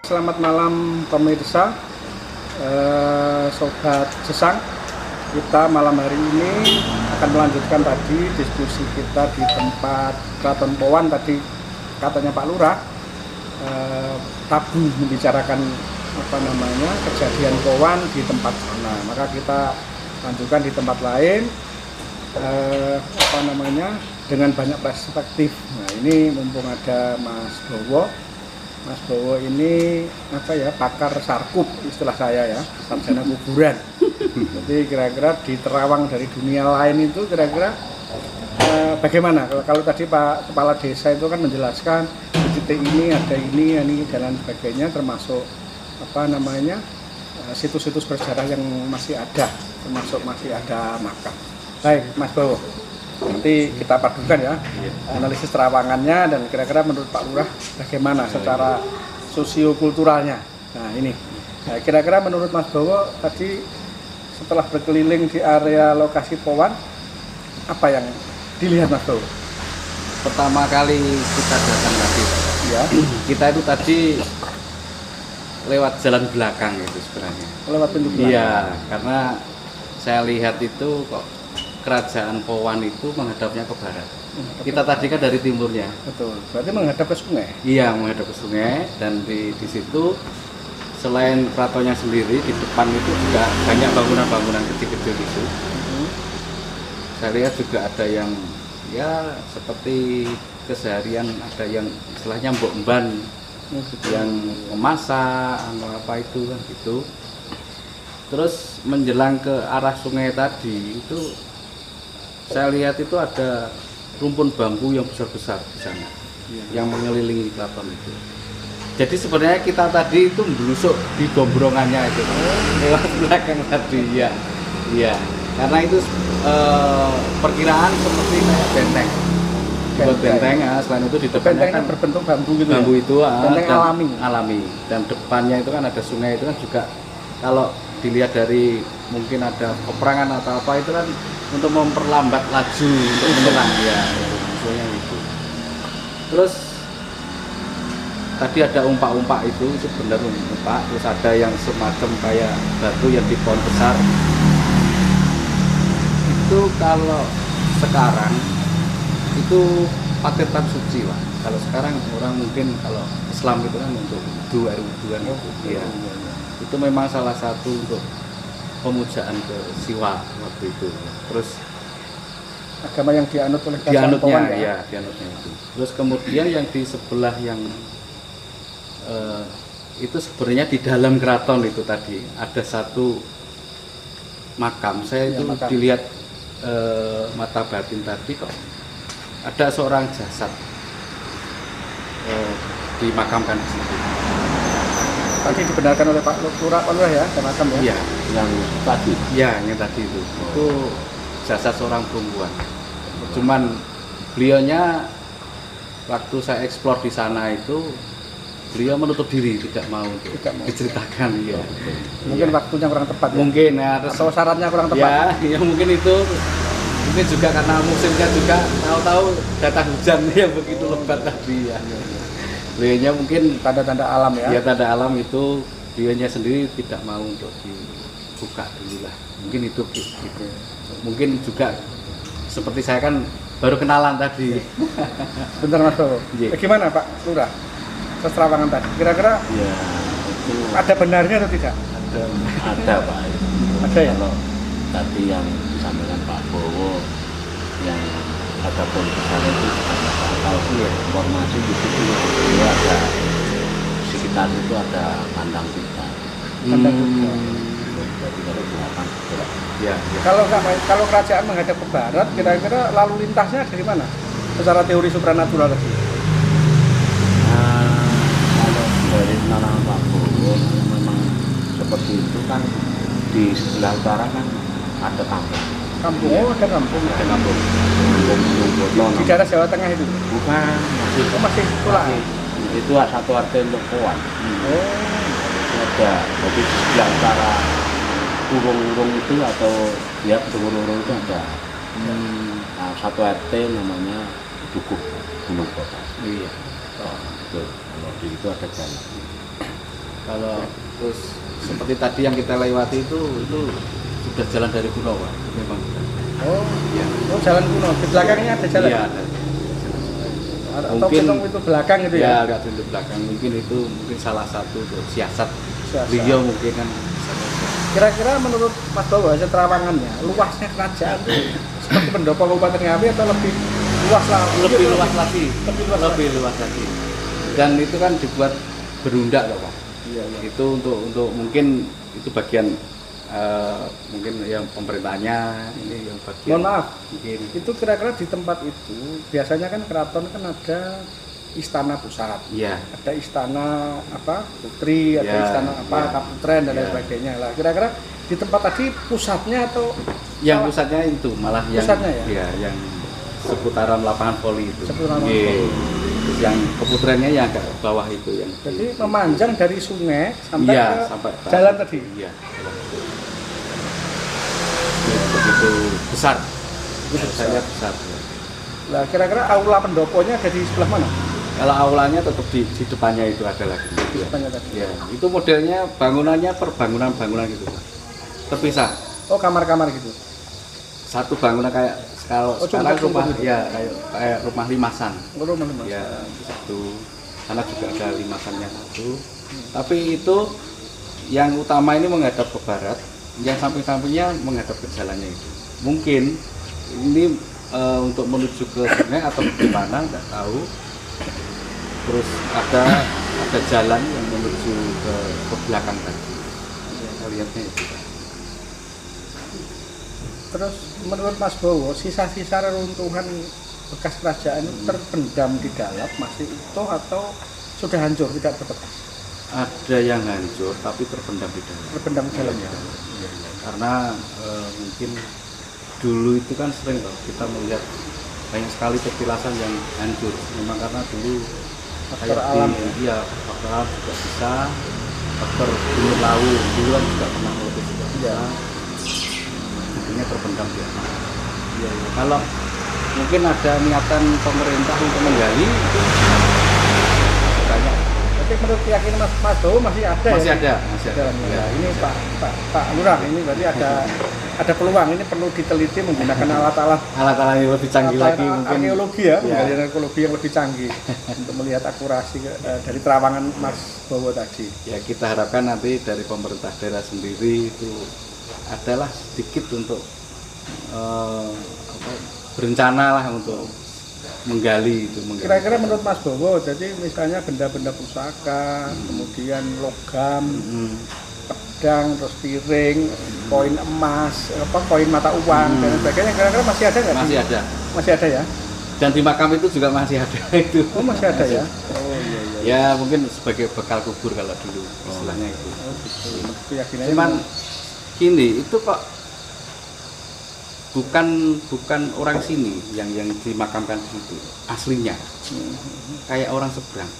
Selamat malam pemirsa, Sobat Gesang. Kita malam hari ini akan melanjutkan tadi diskusi kita di tempat Kraton Powan. Tadi katanya Pak Lurah tabu membicarakan kejadian Powan di tempat sana. Maka kita lanjutkan di tempat lain dengan banyak perspektif. Nah, ini mumpung ada Mas Bowo. Mas Bowo ini pakar sarkup istilah saya ya, sarjana kuburan. Jadi kira-kira di terawang dari dunia lain itu kira-kira bagaimana? Kalau tadi Pak Kepala Desa itu kan menjelaskan di titik ini ada ini dan lain sebagainya, termasuk situs-situs bersejarah yang masih ada, termasuk masih ada makam. Baik, Mas Bowo. Nanti kita padukan ya analisis terawangannya dan kira-kira menurut Pak Lurah bagaimana secara sosiokulturalnya. Nah ini, kira-kira menurut Mas Bowo tadi setelah berkeliling di area lokasi Powan, apa yang dilihat Mas Bowo? Pertama kali kita datang tadi, ya. Kita itu tadi lewat jalan belakang itu sebenarnya. Lewat pintu belakang? Iya, karena saya lihat itu kok Kerajaan Powan itu menghadapnya ke barat. Kita tadi kan dari timurnya. Betul. Berarti menghadap ke sungai. Iya, menghadap ke sungai, dan di situ selain keratonnya sendiri di depan itu juga banyak bangunan-bangunan kecil-kecil itu. Saya lihat juga ada yang ya seperti keseharian, ada yang istilahnya mbok emban yang memasak atau apa itu kan gitu. Terus menjelang ke arah sungai tadi itu saya lihat itu ada rumpun bambu yang besar-besar di sana, yang mengelilingi keraton itu. Jadi sebenarnya kita tadi itu melusuk di gombrongannya itu, lewat belakang tadi, ya. Karena itu perkiraan seperti kayak benteng. Buat benteng, selain itu di depannya kan berbentuk bambu gitu. Bambu itu benteng alami. Dan depannya itu kan ada sungai, itu kan juga kalau dilihat dari mungkin ada peperangan atau apa itu kan untuk memperlambat laju untuk menyerang ya, maksudnya itu. Terus tadi ada umpak-umpak itu benar umpak, terus ada yang semacam kayak batu yang di pohon besar. Itu kalau sekarang itu paketan suci lah. Kalau sekarang orang mungkin kalau Islam itu kan untuk wudu-wuduan ya. Itu memang salah satu untuk pemujaan ke Siwa waktu itu. Terus agama yang dianut oleh dianutnya ya, dianutnya itu. Terus kemudian yang di sebelah yang itu sebenarnya di dalam keraton itu tadi ada satu makam. Saya itu makam. Dilihat mata batin tadi kok ada seorang jasad dimakamkan di situ. Tadi dibenarkan oleh Pak Lurah ya, makam ya? Iya, yang tadi. Iya, yang tadi itu. Itu jasad seorang perempuan. Cuman beliaunya waktu saya eksplor di sana itu beliau menutup diri, tidak mau diceritakan. Iya. Mungkin waktunya kurang tepat ya? Mungkin ya, atau syaratnya kurang tepat. Ya mungkin itu. Mungkin juga karena musimnya juga tahu-tahu datang hujan yang begitu lebat tadi ya. Beliaunya mungkin tanda-tanda alam ya? Ya, tanda alam itu beliaunya sendiri tidak mau untuk dibuka dulu lah. Mungkin itu gitu. Mungkin juga seperti saya kan baru kenalan tadi. Bentar Mas Bowo. Bagaimana Pak Lurah? Terawangan tadi. Kira-kira ya, itu ada benarnya atau tidak? Ada Pak. Ada ya? Kalau tadi yang disampaikan Pak Bowo yang ada pohon besar itu kalau informasi di situ itu ada sekitar itu ada kandang kuda. Jadi kalau belakang ya. Kalau kerajaan menghadap ke barat, kira-kira lalu lintasnya dari mana? Secara teori supranatural tadi. Kalau dari pengalaman Pak Bowo memang seperti itu kan, di sebelah utara kan ada kampung. Ada kampung. Di daerah Jawa Tengah itu? Bukan, masih Tulak. Itu satu RT untuk Powan. Ada, jadi di sebelah utara urung-urung itu atau ya urung-urung itu ada. Nah, satu RT namanya Dukuh Gunung Kota. Iya. Kalau di itu ada jalan. Kalau terus seperti tadi yang kita lewati itu sudah jalan dari kuno, Pak. Memang sudah. Oh, Ya. oh jalan kuno. Di belakangnya ada jalan. Iya, ada. Atau Mungkin- pintu belakang gitu ya. Ya, agak di belakang. Mungkin itu mungkin salah satu siasat Siasat. beliau mungkin kan. Kira-kira menurut Mas Bowo hasil terawangannya, luasnya kerajaan itu seperti pendopo Kabupaten Ngawi atau lebih luas lah? Lebih luas lagi. Lebih luas Lebih luas lagi. Dan itu kan dibuat berundak loh, Pak. Iya, iya. Itu untuk mungkin itu bagian mungkin yang pemerintahnya, ini yang bagian Mohon maaf, mungkin itu kira-kira di tempat itu biasanya kan keraton kan ada istana pusat, iya. ada istana apa putri, ada Ya, istana apa ya. kaputren dan lain Ya. sebagainya. Lah kira-kira di tempat tadi pusatnya atau Yang salah- pusatnya itu malah yang Pusatnya ya? iya, yang seputaran lapangan voli itu. Seputaran lapangan Iya. voli. Terus yang keputrennya yang agak ke bawah itu yang jadi memanjang dari sungai sampai iya, ke sampai ke jalan atas. tadi. Iya. Begitu besar. Begitu Saya besar. lihat besar. Lah kira-kira aula pendoponya ada di sebelah mana? Kalau aulanya tetap di depannya itu ada lagi. Di Iya. depannya tadi. Ya, itu modelnya bangunannya per bangunan gitu, Pak. Terpisah. Oh kamar-kamar gitu. Satu bangunan kayak kalau Oh, sekarang cungkup-cungkup rumah gitu? ya kayak rumah limasan. Oh, rumah-rumah. Ya, satu. Sana juga ada limasannya satu. Tapi itu yang utama ini menghadap ke barat, yang samping-sampingnya menghadap ke jalannya itu. Mungkin ini untuk menuju ke sungai atau ke mana nggak tahu. Terus ada jalan yang menuju ke belakang tadi. Saya lihatnya itu. Terus menurut Mas Bowo, sisa-sisa reruntuhan bekas kerajaan itu terpendam di dalam masih utuh atau sudah hancur tidak berbekas? Ada yang hancur tapi terpendam di dalam. Terpendam di dalam ya. Iya. Karena mungkin dulu itu kan sering loh kita melihat banyak sekali petilasan yang hancur. Memang karena dulu Faktor kayak alam di, iya, faktor alam juga bisa, faktor gunung lawu dulu kan juga pernah meletus juga bisa. Intinya terpendam di atas. Iya, iya. Kalau mungkin ada niatan pemerintah untuk menggali itu banyak. Tapi menurut keyakinan Mas Bowo masih ada Masih ya? ada, masih ada. Dalamnya. Iya. Ya, ini Pak Lurah ini berarti ada peluang ini perlu diteliti menggunakan alat-alat Alat-alat yang lebih canggih lagi mungkin. arkeologi ya, Iya. penggalian arkeologi yang lebih canggih untuk melihat akurasi dari terawangan Mas Bowo tadi. Ya kita harapkan nanti dari pemerintah daerah sendiri itu adalah sedikit untuk berencana lah untuk menggali itu. Kira-kira menurut Mas Bowo, jadi misalnya benda-benda pusaka, kemudian logam, pedang, terus piring, koin emas, koin mata uang dan sebagainya, kira-kira masih ada nggak? Masih ada. Masih ada ya? Dan di makam itu juga masih ada itu. Oh masih ada ya? Oh iya iya. Ya mungkin sebagai bekal kubur kalau dulu istilahnya itu. Oh gitu. Keyakinannya Cuman memang- gini itu kok bukan orang sini yang dimakamkan di situ aslinya, kayak orang seberang.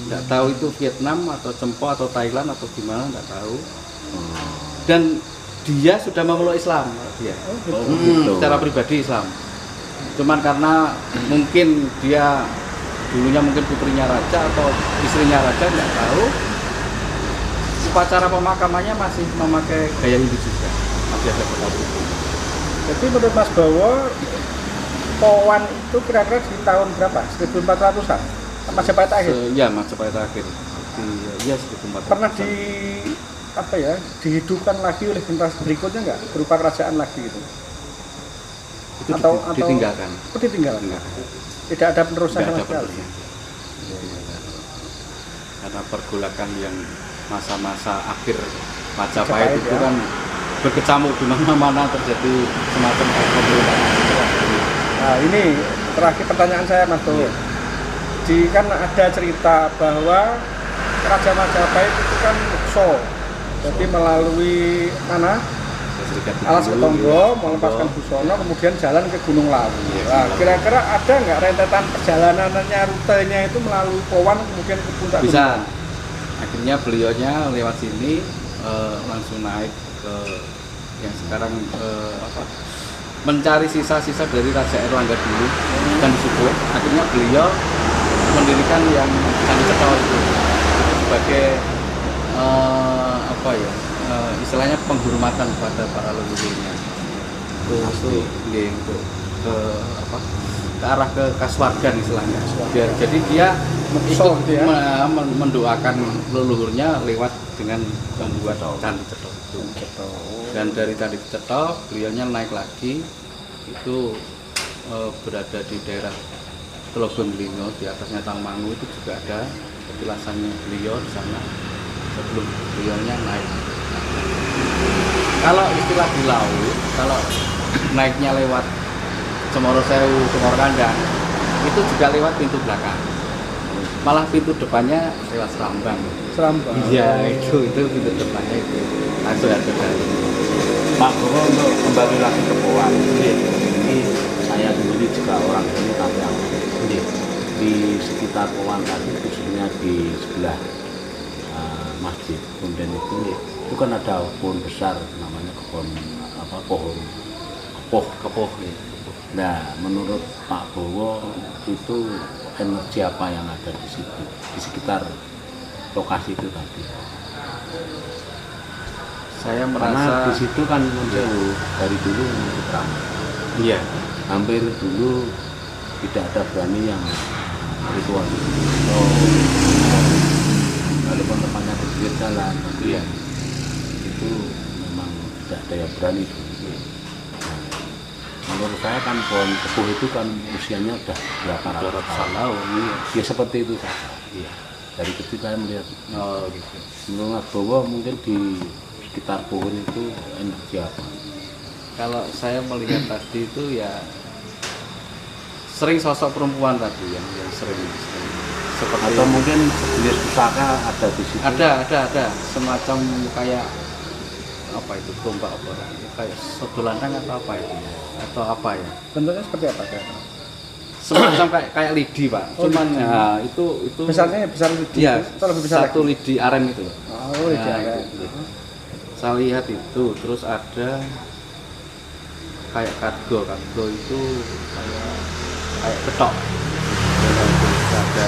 Nggak tahu itu Vietnam atau Cempo atau Thailand atau gimana, nggak tahu. Dan dia sudah memeluk Islam dia. Oh, gitu. gitu. Secara pribadi Islam. Cuman karena mungkin dia dulunya mungkin putrinya raja atau istrinya raja, nggak tahu. Upacara pemakamannya masih memakai gaya Hindu juga, masih ada bekal itu. Jadi menurut Mas Bowo, Powan itu kira-kira di tahun berapa? 1400-an? Majapahit akhir? Ya Majapahit akhir. Iya 1400. Pernah dihidupkan lagi oleh generasi berikutnya nggak? Berupa kerajaan lagi gitu? itu atau ditinggalkan. Oh, ditinggalkan? Ditinggalkan. Tidak ada penerusan Tidak sama ada sekali? penerusnya. Karena pergolakan yang masa-masa akhir Majapahit Majapahit, itu ya. kan berkecamuk di mana-mana, terjadi semacam kayak pemerintahan. Nah ini terakhir pertanyaan saya Mas Bowo. Iya. Kan ada cerita bahwa Raja Majapahit itu kan Mukso. Jadi melalui mana? Alas Ketonggo, melepaskan Busono, kemudian jalan ke Gunung Lawu. Iya, Nah, Gunung Lawu. kira-kira ada nggak rentetan perjalanannya, rutenya itu melalui Powan kemudian ke puncak Bisa. Gunung? Akhirnya beliaunya lewat sini langsung naik ke yang sekarang mencari sisa-sisa dari Raja Erlangga dulu dan disubuh. Akhirnya beliau mendirikan yang Candi Cetro itu sebagai apa ya, istilahnya penghormatan pada para leluhurnya. Itu nggih, untuk ke apa, ke arah ke kasuwargan istilahnya. Jadi dia ikut gitu ya? mendoakan leluhurnya lewat dengan membuat candi cethok itu. Dan dari candi cethok beliaunya naik lagi itu berada di daerah Telogon Lingo, di atasnya Tangmangu itu juga ada petilasannya beliau di sana sebelum beliaunya naik. Kalau istilah di laut, kalau naiknya lewat Cemoro Sewu, Cemoro Kandang, itu juga lewat pintu belakang. Malah pintu depannya lewat Serambang. Serambang. Iya, itu pintu depannya itu langsung ada dari. Pak Bowo, untuk kembali lagi ke Powan, ini saya sendiri juga orang sini tapi yang di sekitar Powan tadi, khususnya di sebelah Masjid Punden itu kan ada pohon besar namanya pohon kepoh. Ya. Nah, menurut Pak Bowo itu energi apa yang ada di situ, di sekitar lokasi itu tadi? Saya Karena merasa di situ kan dari dulu untuk ramai. iya, Hampir dulu tidak ada berani yang ritual. Walaupun tempatnya di pinggir jalan, tapi iya. itu memang tidak ada yang berani. Nah, menurut saya kan pohon kepuh itu kan usianya sudah berapa ratus tahun. Ya seperti itu saja. Iya. Dari kecil saya melihat. Oh gitu. Menurut Mas Bowo mungkin di sekitar pohon itu energi apa? Kalau saya melihat tadi itu ya sering sosok perempuan tadi yang sering seperti Atau mungkin jenis pusaka ada di situ? ada semacam kayak apa itu, tombak apa kayak sodolandang atau apa itu atau apa ya, Bentuknya seperti apa kayak? semacam kayak lidi Pak. Oh, Cuman lidi. ya itu Besarnya besar lidi. iya, Itu lebih besar satu lagi. lidi aren itu. Oh, lidi Nah, aren. itu. Saya lihat itu, terus ada kayak kargo itu kayak ketok. Ada.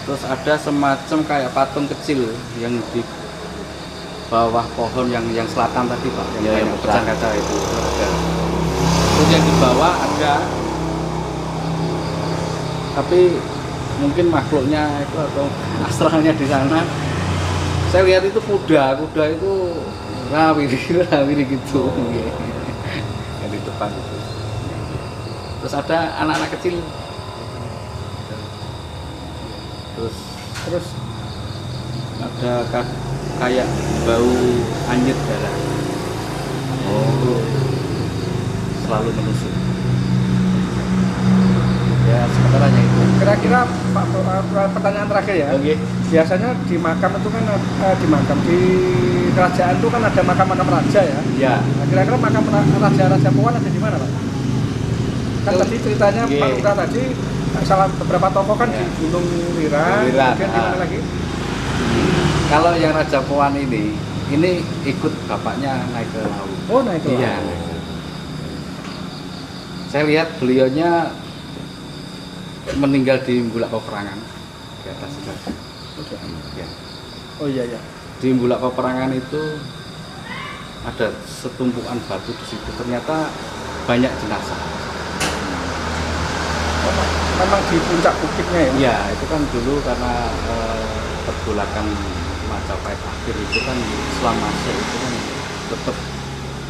Terus ada semacam kayak patung kecil yang di bawah pohon yang selatan tadi Pak, Ya, yang banyak besar. pecahan kaca itu ada. Terus yang di bawah ada, tapi mungkin makhluknya itu atau astralnya di sana. Saya lihat itu kuda itu rawiri gitu, yang di depan itu. Terus ada anak-anak kecil. Terus ada kayak bau anyir darah. Itu selalu menusuk. Ya sementara hanya itu. Kira-kira Pak, pertanyaan terakhir ya. Oke. Biasanya di makam itu kan di kerajaan itu kan ada makam-makam raja ya. Ya. Nah, kira-kira makam raja-raja Powan ada di mana Pak? Kan tadi ceritanya Oke. Pak Lurah tadi salah beberapa tokoh kan Ya. di Gunung Lira, Lira, kemudian di mana ah. lagi? Kalau yang Raja Powan ini ikut bapaknya naik ke laut. Oh, nah itu. Iya. Saya lihat beliaunya meninggal di Bulak Peperangan di atas itu. Ya. Oh iya ya. Di Bulak Peperangan itu ada setumpukan batu di situ. Ternyata banyak jenazah. Memang di puncak bukitnya ya. Iya, itu kan dulu karena pergolakan Majapahit akhir itu kan Islam masuk itu kan tetap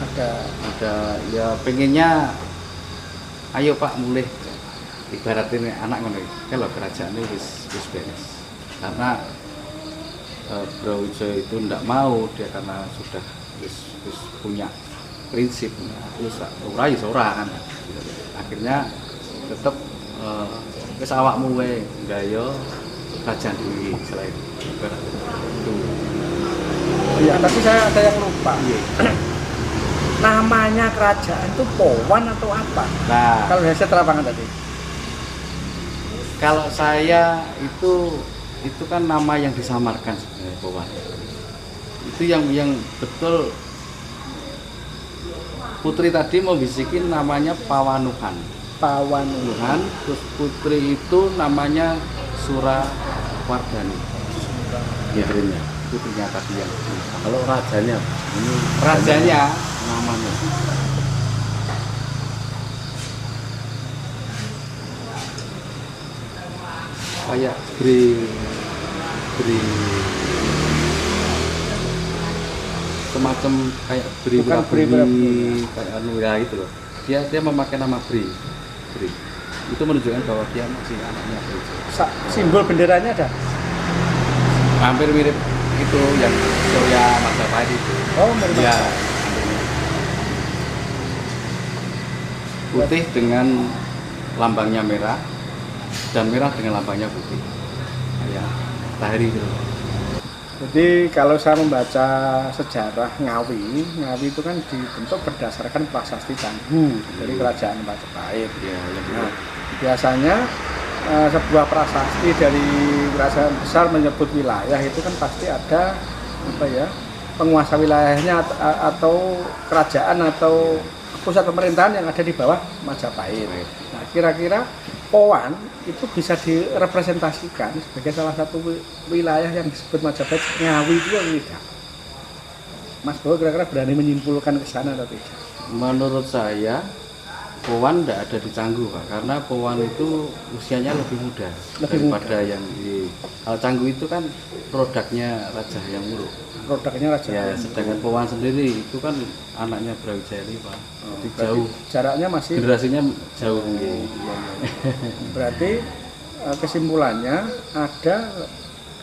ada ya pengennya ayo Pak mulih ibaratin anak ngono kalau kerajaan ini wis beres karena Brawijaya itu ndak mau dia karena sudah wis punya prinsip wis ora kan akhirnya tetap wis awakmu wae gayo kerajaan dhewe selain itu. Iya, tapi saya ada yang lupa. Iya. Namanya kerajaan itu Powan atau apa? Nah, Kalau hasil terapangan tadi. kalau saya itu kan nama yang disamarkan sebenarnya Powan. Itu yang betul putri tadi mau bisikin namanya Pawanuhan. Pawanuhan. Terus putri itu namanya Surawardhani. putrinya. putrinya tadi yang Kalau rajanya ini rajanya namanya kayak beri semacam kayak beri Bukan Bri Wirabumi, kayak anu ya itu loh. Dia memakai nama Bri. Itu menunjukkan bahwa dia masih anaknya Bri. Simbol benderanya ada? Hampir mirip itu yang Surya Majapahit itu. Oh, mirip. Ya, hampir mirip. Putih dengan lambangnya merah dan merah dengan lambangnya putih. Kayak matahari gitu. Jadi kalau saya membaca sejarah Ngawi itu kan dibentuk berdasarkan prasasti Canggu dari kerajaan Majapahit. Ya, yang Nah, biasanya sebuah prasasti dari kerajaan besar menyebut wilayah itu kan pasti ada apa ya, penguasa wilayahnya atau kerajaan atau pusat pemerintahan yang ada di bawah Majapahit. Nah, kira-kira Powan itu bisa direpresentasikan sebagai salah satu wilayah yang disebut Majapahit, Ngawi itu yang tidak. Mas Bowo kira-kira berani menyimpulkan ke sana atau tidak? menurut saya Powan tidak ada di Canggu, Pak, karena Powan itu usianya lebih muda daripada yang di Canggu itu kan produknya Raja Hyang Wuruk. Produknya Raja. Ya, sedangkan Powan sendiri itu kan anaknya Brawijaya, Pak. Jadi jauh. Jaraknya masih. Generasinya jauh. Berarti kesimpulannya ada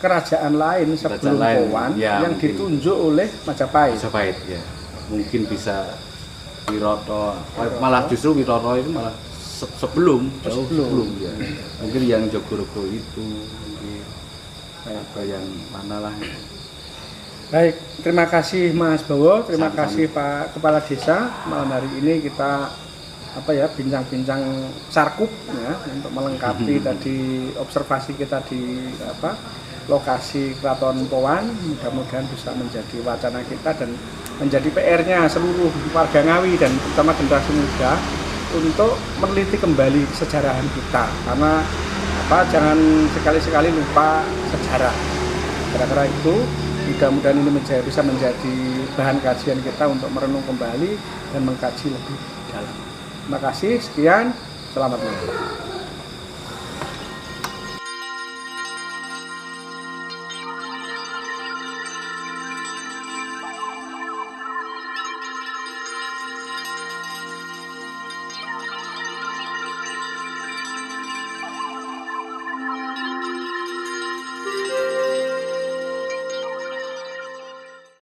kerajaan lain sebelum Kerajaan lain, Powan ya, yang mungkin. ditunjuk oleh Majapahit. Majapahit ya. Mungkin bisa Wiroto, malah justru Wiroto itu malah sebelum, jauh sebelum ya. Mungkin yang Jogorogo itu, mungkin apa yang mana lah. Baik, terima kasih Mas Bowo, terima Sama-sama. kasih Pak Kepala Desa. Malam hari ini kita bincang-bincang sarkup ya untuk melengkapi tadi observasi kita di lokasi Keraton Powan. Mudah-mudahan bisa menjadi wacana kita dan menjadi PR-nya seluruh warga Ngawi dan terutama generasi muda untuk meneliti kembali kesejarahan kita, karena jangan sekali-sekali lupa sejarah. Kira-kira itu, mudah-mudahan ini bisa menjadi bahan kajian kita untuk merenung kembali dan mengkaji lebih dalam. Terima kasih, sekian, selamat malam.